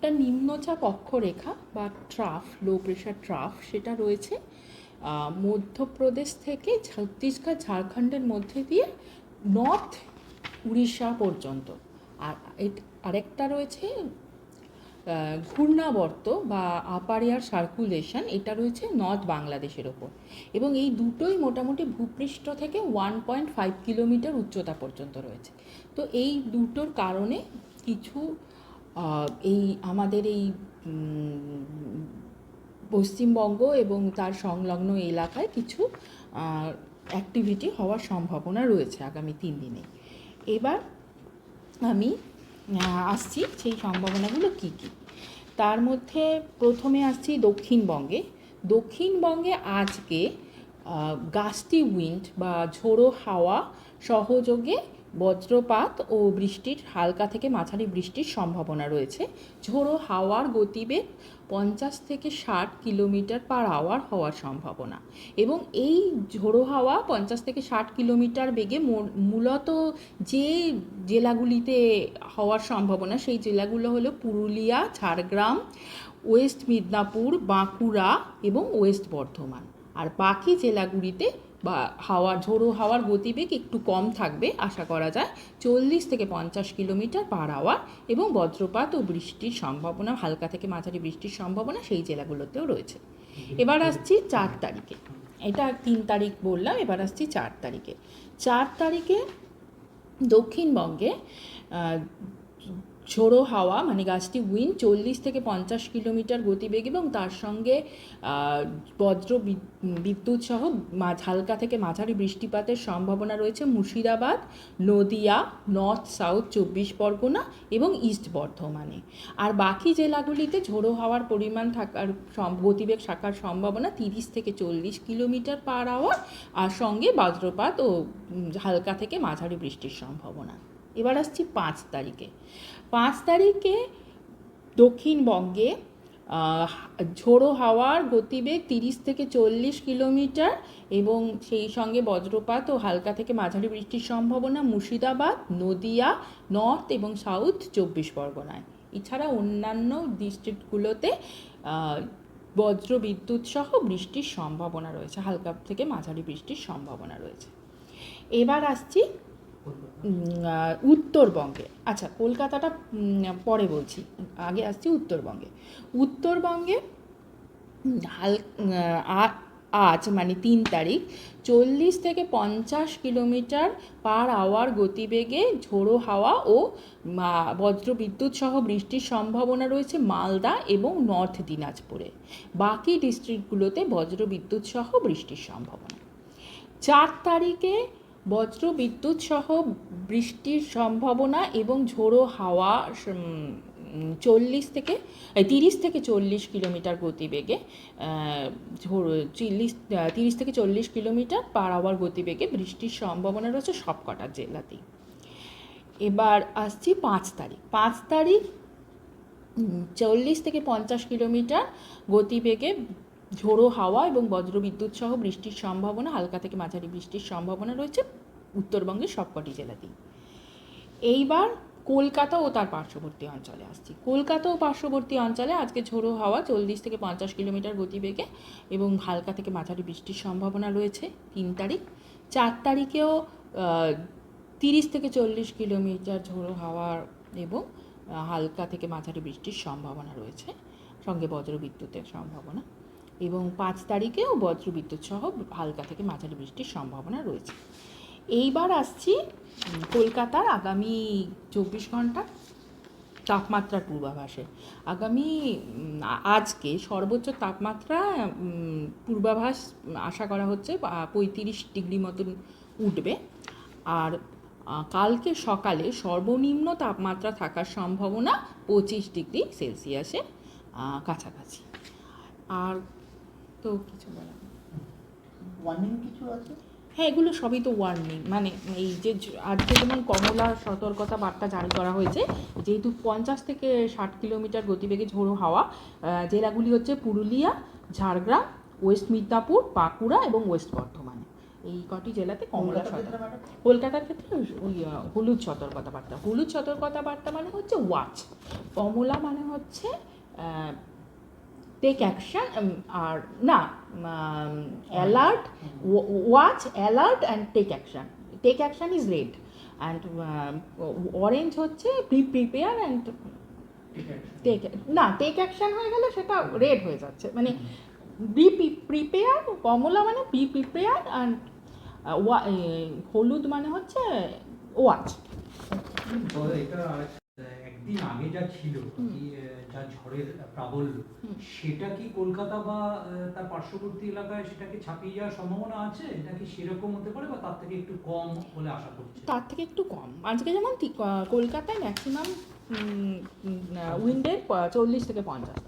একটা নিম্নচাপ অক্ষরেখা বা ট্রাফ, লো প্রেশার ট্রাফ, সেটা রয়েছে মধ্যপ্রদেশ থেকে ছত্তিশগড় ঝাড়খণ্ডের মধ্যে দিয়ে নর্থ উড়িষ্যা পর্যন্ত। আর আরেকটা রয়েছে ঘূর্ণাবর্ত বা আপার এয়ার সার্কুলেশন, এটা রয়েছে নর্থ বাংলাদেশের ওপর। এবং এই দুটোই মোটামুটি ভূপৃষ্ঠ থেকে 1.5 কিলোমিটার উচ্চতা পর্যন্ত রয়েছে। তো এই দুটোর কারণে কিছু এই আমাদের এই পশ্চিমবঙ্গ এবং তার সংলগ্ন এলাকায় কিছু অ্যাক্টিভিটি হওয়ার সম্ভাবনা রয়েছে আগামী 3 দিনে। এবার আমি আসছি সেই সম্ভাবনাগুলো কী কী। তার মধ্যে প্রথমে আসছি দক্ষিণবঙ্গে। দক্ষিণবঙ্গে আজকে গাস্টি উইন্ড বা ঝোড়ো হাওয়া সহযোগে বজ্রপাত ও বৃষ্টির, হালকা থেকে মাঝারি বৃষ্টির সম্ভাবনা রয়েছে। ঝোড়ো হাওয়ার গতিবেগ 50 থেকে 60 কিলোমিটার পার আওয়ার হওয়ার সম্ভাবনা। এবং এই ঝোড়ো হাওয়া 50 থেকে 60 কিলোমিটার বেগে মূলত যে জেলাগুলিতে হওয়ার সম্ভাবনা, সেই জেলাগুলো হলো পুরুলিয়া, ঝাড়গ্রাম, ওয়েস্ট মিদনাপুর, বাঁকুড়া এবং ওয়েস্ট বর্ধমান। আর বাকি জেলাগুলিতে ঝোড়ো হাওয়ার গতিবেগ একটু কম থাকবে আশা করা যায়, 40 থেকে 50 কিলোমিটার পার আওয়ার, এবং বজ্রপাত ও বৃষ্টির সম্ভাবনা, হালকা থেকে মাঝারি বৃষ্টির সম্ভাবনা সেই জেলাগুলোতেও রয়েছে। এবার আসছি 4 তারিখে। এটা 3 তারিখ বললাম, এবার আসছি 4 তারিখে। 4 তারিখে দক্ষিণবঙ্গে ঝোড়ো হাওয়া মানে গাছটি উইন্ড 40 থেকে 50 কিলোমিটার গতিবেগ এবং তার সঙ্গে বজ্র বিদ্যুৎ সহ হালকা থেকে মাঝারি বৃষ্টিপাতের সম্ভাবনা রয়েছে মুর্শিদাবাদ, নদিয়া, নর্থ সাউথ 24 পরগনা এবং ইস্ট বর্ধমানে। আর বাকি জেলাগুলিতে ঝোড়ো হাওয়ার পরিমাণ থাকার, গতিবেগ থাকার সম্ভাবনা 30 থেকে 40 কিলোমিটার পার আওয়ার, আর সঙ্গে বজ্রপাত ও হালকা থেকে মাঝারি বৃষ্টির সম্ভাবনা। এবার আসছি 5 তারিখে। 5 তারিখে দক্ষিণবঙ্গে ঝোড়ো হাওয়ার গতিবেগ 30 থেকে 40 কিলোমিটার এবং সেই সঙ্গে বজ্রপাত ও হালকা থেকে মাঝারি বৃষ্টির সম্ভাবনা মুর্শিদাবাদ, নদিয়া, নর্থ এবং সাউথ 24 পরগনায়। এছাড়া অন্যান্য ডিস্ট্রিক্টগুলোতে বজ্র বিদ্যুৎ সহ বৃষ্টির সম্ভাবনা রয়েছে, হালকা থেকে মাঝারি বৃষ্টির সম্ভাবনা রয়েছে। এবার আসছি উত্তরবঙ্গে। আচ্ছা, কলকাতাটা পরে বলছি, আগে আসছি উত্তরবঙ্গে। উত্তরবঙ্গে আজ মানে 3 তারিখ 40 থেকে 50 কিলোমিটার পার আওয়ার গতিবেগে ঝোড়ো হাওয়া ও বজ্র বিদ্যুৎ সহ বৃষ্টির সম্ভাবনা রয়েছে মালদা এবং নর্থ দিনাজপুরে। বাকি ডিস্ট্রিক্টগুলোতে বজ্র বিদ্যুৎ সহ বৃষ্টির সম্ভাবনা। 4 তারিখে বজ্র বিদ্যুৎ সহ বৃষ্টির সম্ভাবনা এবং ঝোড়ো হাওয়া 30 থেকে 40 কিলোমিটার গতিবেগে, 30 থেকে 40 কিলোমিটার পার আওয়ার গতিবেগে বৃষ্টির সম্ভাবনা রয়েছে সবকটা জেলাতেই। এবার আসছি 5 তারিখ। 5 তারিখ 40 থেকে 50 কিলোমিটার গতিবেগে ঝোড়ো হাওয়া এবং বজ্রবিদ্যুৎ সহ বৃষ্টির সম্ভাবনা, হালকা থেকে মাঝারি বৃষ্টির সম্ভাবনা রয়েছে উত্তরবঙ্গের সবকটি জেলাতেই। এইবার কলকাতা ও তার পার্শ্ববর্তী অঞ্চলে আসছি। কলকাতা ও পার্শ্ববর্তী অঞ্চলে আজকে ঝোড়ো হাওয়া 40 থেকে 50 কিলোমিটার গতিবেগে এবং হালকা থেকে মাঝারি বৃষ্টির সম্ভাবনা রয়েছে 3 তারিখ। 4 তারিখেও 30 থেকে 40 কিলোমিটার ঝোড়ো হাওয়ার এবং হালকা থেকে মাঝারি বৃষ্টির সম্ভাবনা রয়েছে, সঙ্গে বজ্রবিদ্যুতের সম্ভাবনা। এবং 5 তারিখেও বজ্রবিদ্যুৎ সহ হালকা থেকে মাঝারি বৃষ্টির সম্ভাবনা রয়েছে। এইবার আসছি কলকাতার আগামী 24 ঘন্টা তাপমাত্রার পূর্বাভাসে। আজকে সর্বোচ্চ তাপমাত্রা পূর্বাভাস আশা করা হচ্ছে 35 ডিগ্রি মতন উঠবে। আর কালকে সকালে সর্বনিম্ন তাপমাত্রা থাকার সম্ভাবনা 25 ডিগ্রি সেলসিয়াসের কাছাকাছি। আর তো কিছু বলা, ওয়ার্নিং কিছু আছে? হ্যাঁ, এগুলো সবই তো ওয়ার্নিং। মানে এই যে আজকে যেমন কমলা সতর্কতা বার্তা জারি করা হয়েছে, যেহেতু 50 থেকে 60 কিলোমিটার গতিবেগে ঝোড়ো হাওয়া, জেলাগুলি হচ্ছে পুরুলিয়া, ঝাড়গ্রাম, ওয়েস্ট মিদনাপুর, বাঁকুড়া এবং ওয়েস্ট বর্ধমানে। এই কটি জেলাতে কমলা কলকাতার সতর্ক। ক্ষেত্রে ম্যাডাম? কলকাতার ক্ষেত্রে ওই হলুদ সতর্কতা বার্তা। হলুদ সতর্কতা বার্তা মানে হচ্ছে ওয়াচ, কমলা মানে হচ্ছে টেক অ্যাকশন, আর না alert, watch, alert and take action. Take action is red and orange হচ্ছে বি প্রিপেয়ার অ্যান্ড টেক, না টেক অ্যাকশন হয়ে গেলে সেটা রেড হয়ে যাচ্ছে, মানে বি প্রিপেয়ার, কমলা মানে বি প্রিপেয়ার অ্যান্ড হলুদ মানে হচ্ছে ওয়াচ। এটা একদিন আগে যা ছিল কি, যা ঝড়ের প্রাবল্য, সেটা কি কলকাতা বা তার পার্শ্ববর্তী এলাকায় সেটাকে ছাপিয়ে যাওয়ার সম্ভাবনা আছে? এটা কি সেরকম হতে পারে বা তার থেকে একটু কম বলে আশা করছে? তার থেকে একটু কম। আজকে যেমন কলকাতায় ম্যাক্সিমাম উইন্ডের 40 থেকে 50।